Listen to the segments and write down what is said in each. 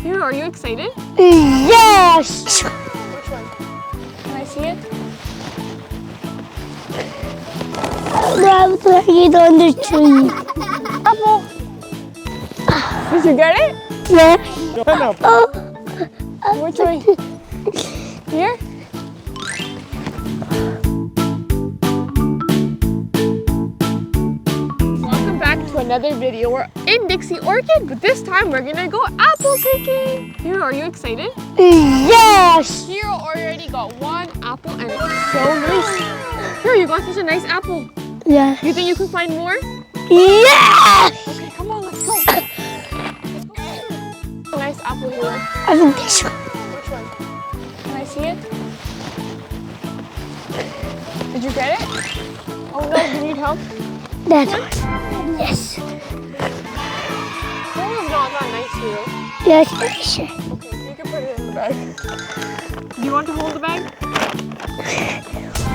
Hero, are you excited? Yes! Which one? Can I see it? I'm playing it on the tree. Apple! Did you get it? Yeah. Oh. Which way? Here? Welcome back to another video. We're in Dixie Orchid, but this time we're gonna go apple picking. Hero, are you excited? Yes! Hero already got one apple and it's so nice. Hero, you got such a nice apple. Yeah. You think you can find more? Yes! Okay, come on, let's go. A nice apple, Hero. I think this one. Which one? Can I see it? Did you get it? Oh no, you need help? That one. Yes. That one's not that nice, Hero. Yes, sure. Okay, you can put it in the bag. Do you want to hold the bag?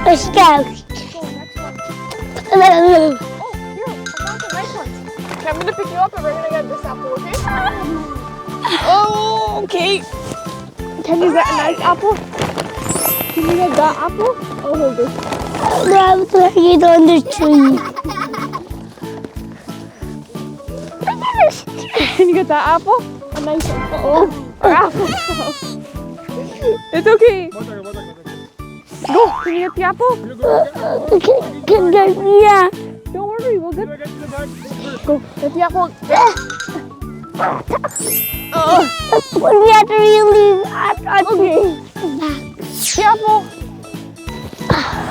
Let's go. Go, next one. Oh, Hero, I found the nice ones. Okay, I'm gonna pick you up and we're gonna get this apple, okay? Oh, okay. Can you get a nice apple? Can you get that apple? I'll hold this. I'm playing it on the tree. Can you get that apple? A nice one. Uh-oh. Our apple. It's okay. Go. Can you get the apple? Yeah. Don't worry. We'll get. Go. Get the apple. We have to really. Okay. The apple.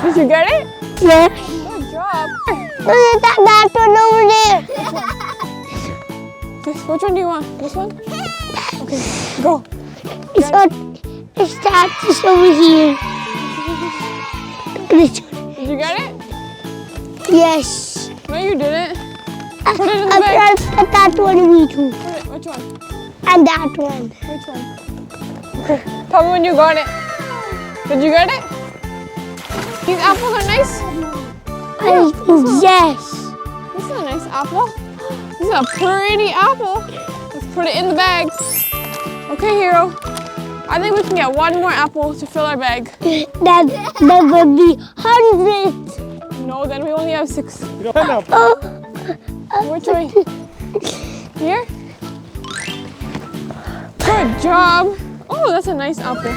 Did you get it? Yeah. Good job. That one over there. Which one do you want? This one? Okay. Go. It's that is over here. This one. Did you get it? Yes. No, you didn't. Put it in the bag. I that one we too. Put it. Which one? And that one. Which one? Okay. Tell me when you got it. Did you get it? These apples are nice. Yes. This is a nice apple. This is a pretty apple. Let's put it in the bag. Okay, Hero. I think we can get one more apple to fill our bag. That would be 100. No, then we only have 6. Oh. Which way? Here? Good job. Oh, that's a nice apple.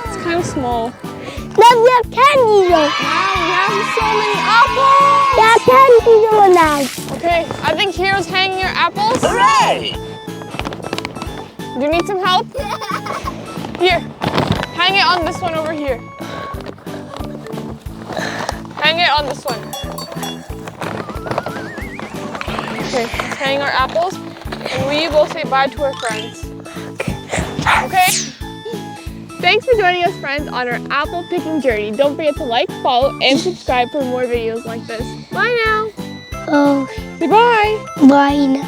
It's kind of small. Now we have candy though. Wow, we have so many apples. We have candy though now. Okay, I think Hero's hanging your apples. Hooray! Do you need some help? Here, hang it on this one over here. Hang it on this one. Okay, let's hang our apples and we will say bye to our friends. Okay? Thanks for joining us, friends, on our apple picking journey. Don't forget to like, follow, and subscribe for more videos like this. Bye now. Oh, Say bye. bye now.